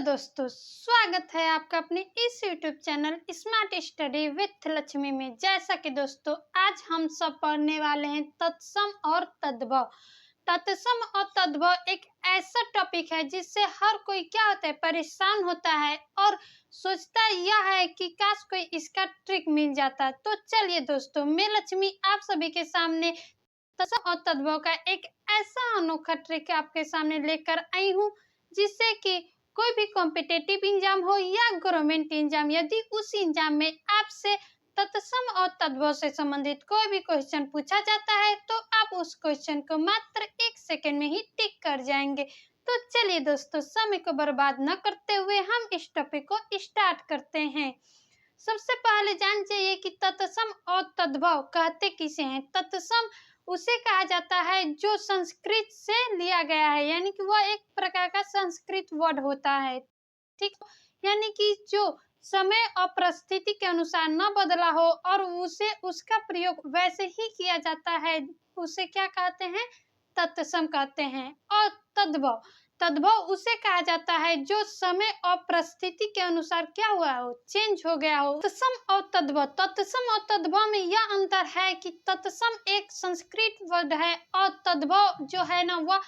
दोस्तों, स्वागत है आपका अपने इस YouTube channel smart study with Lakshmi में। जैसा कि दोस्तों आज हम सब पढ़ने वाले हैं तत्सम और तद्भव। तत्सम और तद्भव एक ऐसा टॉपिक है जिससे हर कोई क्या होता है, परेशान होता है और सोचता यह है कि काश कोई इसका ट्रिक मिल जाता। तो चलिए दोस्तों, मैं लक्ष्मी आप सभी के सामने तत्सम और तद्भव का एक ऐसा अनोखा ट्रिक आपके सामने लेकर आई हूँ जिससे कि कोई भी कॉम्पिटेटिव एग्जाम हो या गवर्नमेंट एग्जाम, यदि उस एग्जाम में आपसे तत्सम और तद्भव से संबंधित कोई भी क्वेश्चन पूछा जाता है तो आप उस क्वेश्चन को मात्र 1 सेकंड में ही टिक कर जाएंगे। तो चलिए दोस्तों, समय को बर्बाद न करते हुए हम इस टॉपिक को स्टार्ट करते हैं। सबसे पहले जान जाइए कि तत्सम और तद्भव कहते किसे हैं। तत्सम उसे कहा जाता है जो संस्कृत से लिया गया है, यानी कि वह एक प्रकार का संस्कृत वर्ड होता है, ठीक। यानी कि जो समय और परिस्थिति के अनुसार न बदला हो और उसे उसका प्रयोग वैसे ही किया जाता है, उसे क्या कहते हैं, तत्सम कहते हैं। और तद्भव तद्भव उसे कहा जाता है जो समय और परिस्थिति के अनुसार क्या हुआ हो, चेंज हो गया हो। तत्सम और तद्भव में यह अंतर है कि तत्सम एक संस्कृत वर्ड है और तद्भव जो है ना वह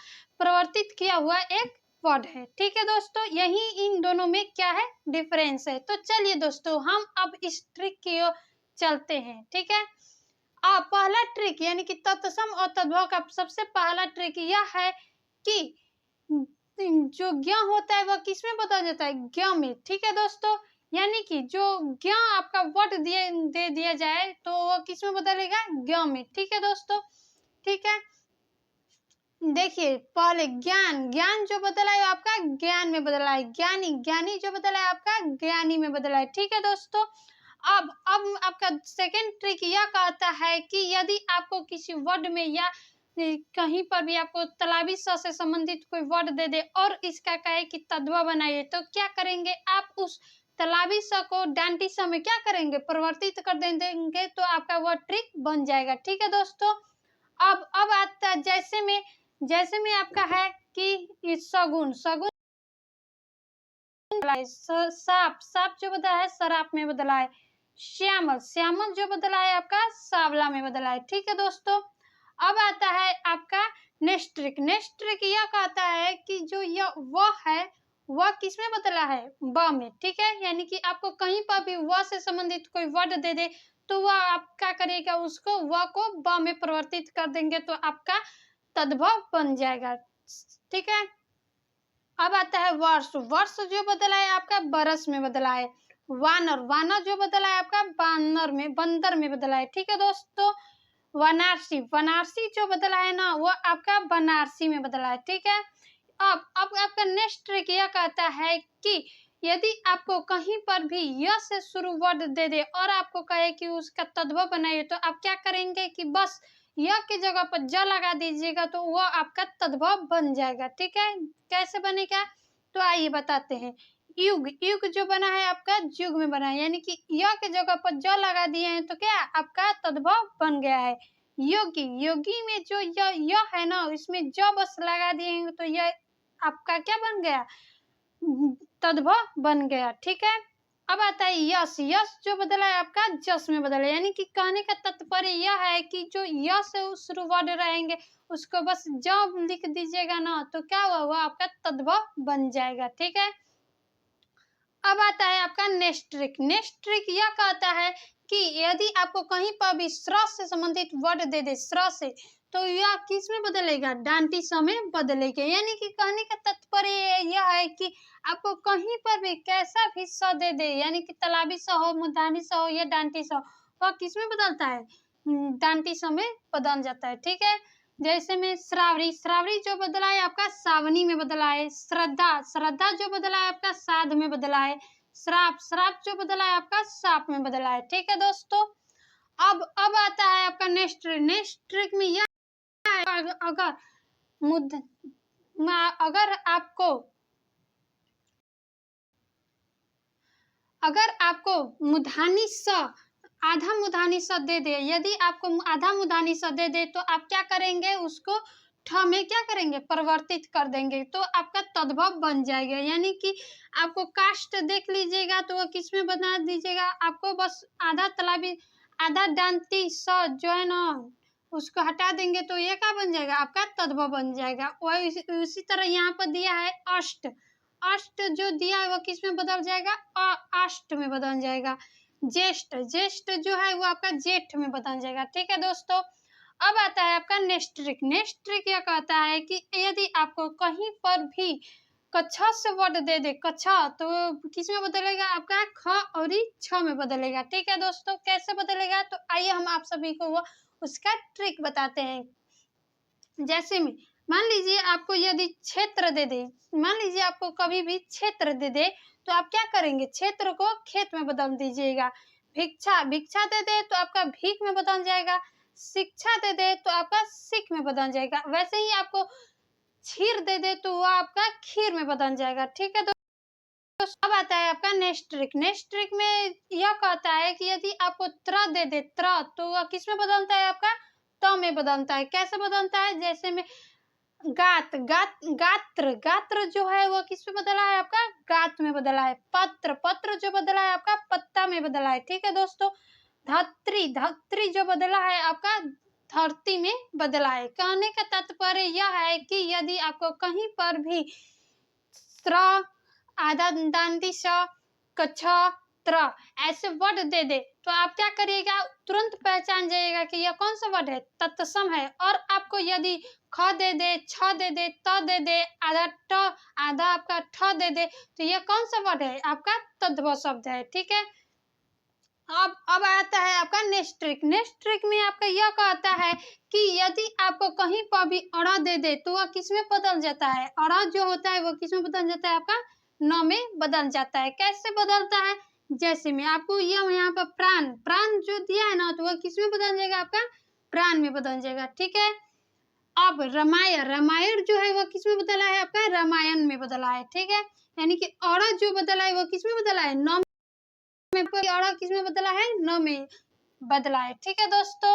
परिवर्तित किया हुआ एक वर्ड है, ठीक है दोस्तों। यही इन दोनों में क्या है, डिफरेंस है। तो चलिए दोस्तों, हम अब इस ट्रिक की ओर चलते हैं, ठीक है। पहला ट्रिक यानी कि तत्सम और तद्भव का सबसे पहला ट्रिक यह है कि जो ज्ञ होता है वह किस में बदल जाता है, ज्ञ में, ठीक है दोस्तों। यानी कि जो ज्ञ आपका वर्ड दे दिया जाए तो वह किस में बदलेगा, ज्ञ में, ठीक है दोस्तों, ठीक है। देखिए पहले ज्ञान जो बदला है आपका ज्ञान में बदला है, ज्ञानी जो बदला है आपका ज्ञानी में बदला है, ठीक है दोस्तों। अब आपका सेकंड ट्रिक यह कहता है कि यदि आपको किसी वर्ड में या कहीं पर भी आपको तालाबी स से संबंधित कोई वर्ड दे दे और इसका कहे कि तद्भव बनाइए, तो क्या करेंगे आप, उस तालाबी स को डांटी स में क्या करेंगे, परिवर्तित कर देंगे, तो आपका वह ट्रिक बन जाएगा, ठीक है दोस्तों। अब आता है जैसे में आपका है कि सगुन साप जो बदला है शराब में बदला है, श्यामल जो बदला है आपका सांवला में बदला है, ठीक है दोस्तों। अब आता है आपका नेक्स्ट ट्रिक यह कहता है कि जो यह वह है वह किस में बदला है, ब में, ठीक है। यानी कि आपको कहीं पर भी वह से संबंधित कोई वर्ड दे दे तो वह आप क्या करेगा, उसको वह को ब में परिवर्तित कर देंगे तो आपका तद्भव बन जाएगा, ठीक है। अब आता है वर्ष जो बदला है आपका बरस में बदला है, वानर जो बदला है आपका बंदर में बदला है, ठीक है दोस्तों। बनारसी जो बदला है ना वो आपका बनारसी में बदला है, ठीक है। अब आपका नेक्स्ट ट्रिक यह कहता है कि यदि आपको कहीं पर भी य से शुरू वर्ड दे दे और आपको कहे कि उसका तद्भव बनाइए, तो आप क्या करेंगे कि बस य की जगह पर ज लगा दीजिएगा तो वह आपका तद्भव बन जाएगा, ठीक है। कैसे बनेगा, तो आइए बताते हैं। युग जो बना है आपका युग में बना है, यानी कि य के जगह पर ज लगा दिए हैं तो क्या आपका तद्भव बन गया है। योगी में जो य है ना इसमें ज बस लगा दिए हैं तो यह आपका क्या बन गया, तद्भव बन गया, ठीक है। अब आता है यश जो बदला है आपका जस में बदला है, यानी कि कहने का तात्पर्य यह है कि जो यश से शुरू वर्ड रहेंगे उसको बस जब लिख दीजिएगा ना तो क्या हुआ आपका तद्भव बन जाएगा, ठीक है। अब आता है आपका नेक्स्ट ट्रिक यह कहता है कि यदि आपको कहीं पर भी स्र से संबंधित वर्ड दे दे स्र से, तो यह किस में बदलेगा, डांटी स में बदलेगा। यानी कि कहने का तात्पर्य यह है कि आपको कहीं पर भी कैसा भी स दे दे, यानी कि तालाबी स हो, मुल्तानी स हो या डांटी स हो, वह किस में बदलता है, डांटी स में बदल जाता है, ठीक है। जैसे में श्रावणी जो बदला है आपका सावनी में बदला है, श्रद्धा जो बदला है आपका साध में बदला है, श्राप जो बदला है आपका साप में बदला है, ठीक है दोस्तों। अब आता है आपका नेक्स्ट ट्रिक में यह है, अगर आपको मुधानी स आधा मुधानी स दे दे, यदि आपको आधा मुधानी स दे दे तो आप क्या करेंगे, उसको ठ में क्या करेंगे, परिवर्तित कर देंगे तो आपका तद्भव बन जाएगा। यानी कि आपको कास्ट देख लीजिएगा तो वो किस में बना दीजिएगा, आपको बस आधा डांती स जो है ना उसको हटा देंगे तो ये क्या बन जाएगा, आपका तद्भव बन जाएगा। वही उसी तरह यहाँ पर दिया है अष्ट, अष्ट जो दिया है वो किस में बदल जाएगा, अष्ट में बदल जाएगा। ज्येष्ठ, ज्येष्ठ जो है वो आपका जेठ में बदल जाएगा। ठीक है दोस्तों, अब आता है आपका नेस्ट्रिक। नेस्ट्रिक यह कहता है कि यदि आपको कहीं पर भी कच्छा से वर्ड दे दे, कच्छा, तो किस में बदलेगा, आपका ख और छ में बदलेगा। ठीक है दोस्तों, कैसे बदलेगा, तो आइए हम आप सभी को वो उसका ट्रिक बताते हैं। जैसे में मान लीजिए आपको यदि क्षेत्र दे दे, मान लीजिए आपको कभी भी क्षेत्र दे दे तो आप क्या करेंगे, क्षेत्र को खेत में बदल दीजिएगा। भिक्षा, भिक्षा दे दे तो आपका भीख में बदल जाएगा। शिक्षा दे दे तो आपका सिख में बदल जाएगा। वैसे ही आपको क्षीर दे दे तो वो आपका खीर में बदल जाएगा। ठीक है, तो अब आता है आपका नेक्स्ट ट्रिक। नेक्स्ट ट्रिक में यह कहता है कि यदि आपको त्र दे दे, त्र, तो वह किस में बदलता है, आपका त में बदलता है। कैसे बदलता है, जैसे में गात्र, गात्र जो है वो किस में बदला है, आपका गात में बदला है। पत्र, पत्र जो बदला है आपका पत्ता में बदला है। ठीक है दोस्तों, धत्री, धत्री जो बदला है आपका धरती में बदला है। कहने का तात्पर्य यह है कि यदि आपको कहीं पर भी त्र, आधा दांती स, कच्छ, त्र ऐसे वर्ड दे दे तो आप क्या करिएगा, तुरंत पहचान जाइएगा कि यह कौन सा वर्ड है, तत्सम है। और आपको यदि ख दे दे, छ दे दे, त दे दे, आधा ट, आधा आपका ठ दे दे तो यह कौन सा वर्ड है, आपका तद्भव शब्द है। ठीक है, अब आता है आपका नेक्स्ट ट्रिक। नेक्स्ट ट्रिक में आपका यह कहता है कि यदि आपको कहीं पर भी अड़ा दे दे तो वह किस में बदल जाता है, अड़ा जो होता है वो किस में बदल जाता है, आपका न में बदल जाता है। कैसे बदलता है, जैसे में आपको यह यहाँ पर प्राण, प्राण जो दिया है ना तो वह किस में बदल जाएगा, आपका प्राण में बदल जाएगा। ठीक है, अब रामायण, रामायण जो है वो किस में बदला है, आपका रामायण में बदला है। ठीक है, यानी कि अड़ा जो बदला है वो किस में बदला है, न में, और किस में बदला है, न में बदला है। ठीक है दोस्तों,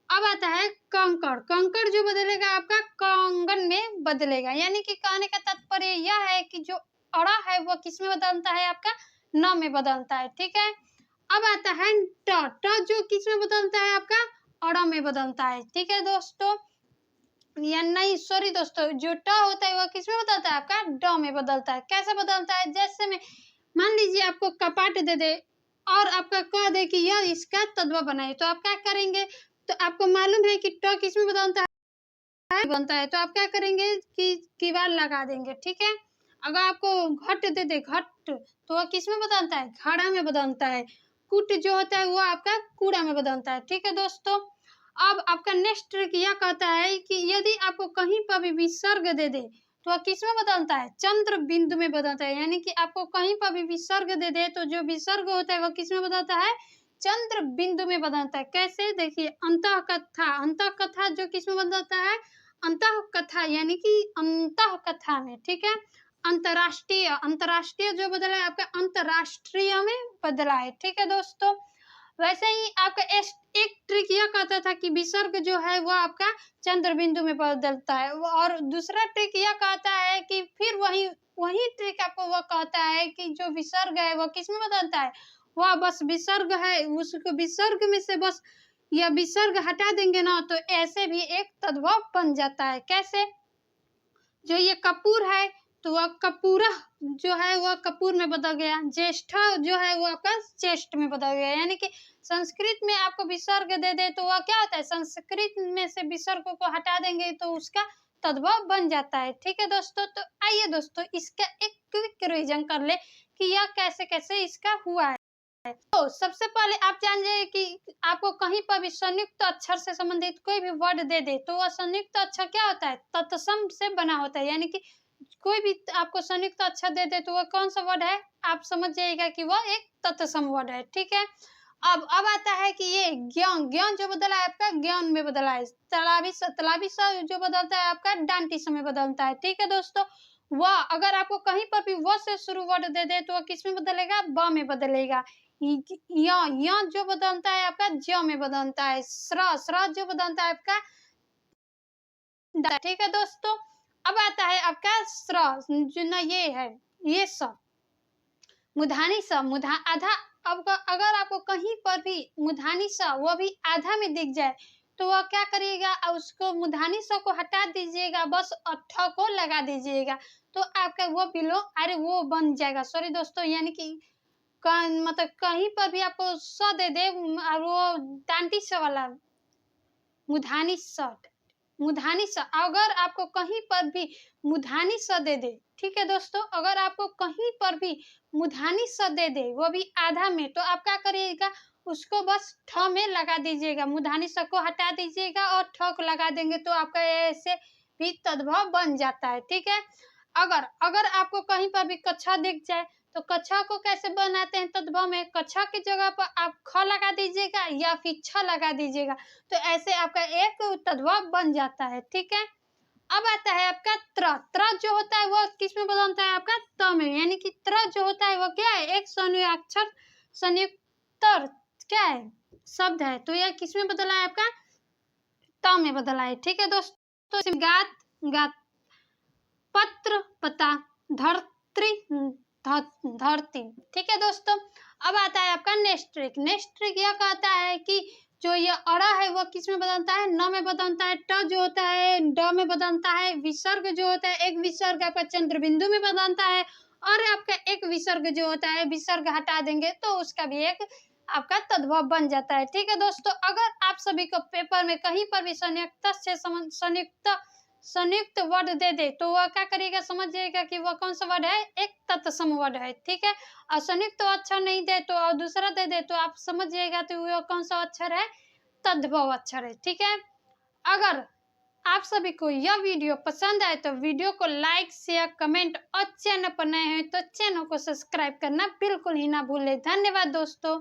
अब आता है कंकड़। कंकड़ जो बदलेगा आपका कंगन में बदलेगा। यानी कि कहने का तात्पर्य यह है कि जो अड़ा है वो किस में बदलता है, आपका न में बदलता है। ठीक है, अब आता है ट, ट जो किस में बदलता है, आपका अड़ा में बदलता है। ठीक है दोस्तों, या नहीं सॉरी दोस्तों, जो ट होता है वह किस में बदलता है, आपका ड में बदलता है। कैसे बदलता है, जैसे में मान लीजिए आपको कपाट दे दे और आपका कह दे कि यह इसका तद्भव बनाए तो आप क्या करेंगे, तो आपको मालूम है कि ट किस में बदलता है, बनता है, तो आप क्या करेंगे कि कीवाड़ लगा देंगे। ठीक है, अगर आपको घट दे दे, घट, तो वह किस में बदलता है, घड़ा में बदलता है। कुट जो होता है वो आपका कूड़ा में बदलता है। ठीक है दोस्तों, अब आपका नेक्स्ट ट्रिक यह कहता है कि यदि आपको कहीं पर भी विसर्ग दे दे तो वह किस में बदलता है, चंद्र बिंदु में बदलता है। यानी कि आपको कहीं पर भी विसर्ग दे दे तो जो विसर्ग होता है वह किस में बदलता है, चंद्र बिंदु में बदलता है। कैसे, देखिए अंतः कथा, अंतः कथा जो किस में बदलता है, अंतः कथा यानी कि अंतः कथा में। ठीक है, अंतरराष्ट्रीय, अंतरराष्ट्रीय जो बदला है आपका अंतरराष्ट्रीय में बदला है। ठीक है दोस्तों, वैसे ही आपका एक ट्रिक यह कहता था कि विसर्ग जो है वो आपका चंद्र बिंदु में बदलता है, और दूसरा ट्रिक यह कहता है कि फिर वही वही ट्रिक आपको वह कहता है कि जो विसर्ग है वो किस में बदलता है, वह बस विसर्ग है, उसको विसर्ग में से बस यह विसर्ग हटा देंगे ना तो ऐसे भी एक तद्भव बन जाता है। कैसे, जो ये कपूर है तो वह कपूरा जो है वह कपूर में बदल गया, ज्येष्ठ जो है वो आपका चेस्ट में बदल गया। यानी कि संस्कृत में आपको विसर्ग दे दे तो वह क्या होता है, संस्कृत में से विसर्ग को हटा देंगे तो उसका तद्भव बन जाता है। ठीक है दोस्तों, तो आइए दोस्तों इसका एक क्विक रिवीजन कर ले कि यह कैसे कैसे इसका हुआ है। तो सबसे पहले आप जान जाइए कि आपको कहीं पर भी संयुक्त अक्षर से संबंधित कोई भी वर्ड दे दे तो वह संयुक्त अक्षर क्या होता है, तत्सम से बना होता है। यानी कि कोई भी आपको संयुक्त अक्षर दे दे तो वह कौन सा वर्ड है, आप समझ जाइएगा कि वह एक तत्सम वर्ड है। ठीक है, अब आता है कि ये ज्ञान, ज्ञान जो बदला है आपका ज्ञान में बदला है। तलाबी जो बदलता है आपका डांटी में बदलता है। ठीक है दोस्तों, वह अगर आपको कहीं पर भी वह से शुरू वर्ड दे दे तो वह किस में बदलेगा, ब में बदलेगा। या जो बदलता है आपका ज में बदलता है। स्र, स्र जो बदलता है आपका ठीक है दोस्तों। अब आता है आपका स्र, जो ना ये है, ये स, मुधानी स, मुधा आधा। अब अगर आपको कहीं पर भी मुधानी स वो भी आधा में दिख जाए तो वह क्या करिएगा, उसको मुधानी स को हटा दीजिएगा, बस ठ को लगा दीजिएगा, तो आपका वो बिलो अरे वो बन जाएगा। सॉरी दोस्तों, यानी कि मतलब कहीं पर भी आपको स दे दे और वो डांटी स वाला मुधानी स, मुधानी स, अगर आपको कहीं पर भी मुधानी स दे दे, ठीक है दोस्तों, अगर आपको कहीं पर भी मुधानी स दे दे वो भी आधा में, तो आप क्या करिएगा, उसको बस ठ में लगा दीजिएगा, मुधानी स को हटा दीजिएगा और ठ को लगा देंगे तो आपका ऐसे भी तद्भव बन जाता है। ठीक है। अगर अगर आपको कहीं पर भी कच्छा दिख जाए तो कच्छा को कैसे बनाते हैं तद्भव में, कच्छा की जगह पर आप ख लगा दीजिएगा या फिर छ लगा दीजिएगा, तो ऐसे आपका एक तद्भव बन जाता है। ठीक है। अब आता है आपका त्र, त्र जो होता है वो किस में बदलता है, आपका त में, यानी कि त्र जो होता है वो क्या है, एक संयुक्ताक्षर संयुक्त क्या है शब्द है, तो यह किस में बदला है, आपका त में बदला है। ठीक है दोस्तों। गात गात, पत्र पता, धरत्री धरती। ठीक है दोस्तों। अब आता है आपका नेस्ट्रिक, नेस्ट्रिक यह कहता है कि जो ये अड़ा है वो किस में बदलता है, न में बदलता है, ट जो होता है ड में बदलता है, विसर्ग जो होता है एक विसर्ग आपका चंद्र बिंदु में बदलता है, और आपका एक विसर्ग जो होता है विसर्ग हटा देंगे तो उसका भी एक आपका तद्भव बन जाता है। ठीक है दोस्तों। अगर आप सभी को पेपर में कहीं पर भी संयुक्त से संयुक्त वर्ड दे दे तो वह क्या करेगा, समझ जाएगा कि वह कौन सा वर्ड है, एक तत्सम वर्ड है। ठीक है। और संयुक्त तो अक्षर नहीं दे तो और दूसरा दे दे तो आप समझ जाएगा तो वह कौन सा अक्षर है, तद्भव अक्षर है। ठीक है। अगर आप सभी को यह वीडियो पसंद आए तो वीडियो को लाइक शेयर कमेंट और चैनल पर नए हैं तो चैनल को सब्सक्राइब करना बिल्कुल ही ना भूलें। धन्यवाद दोस्तों।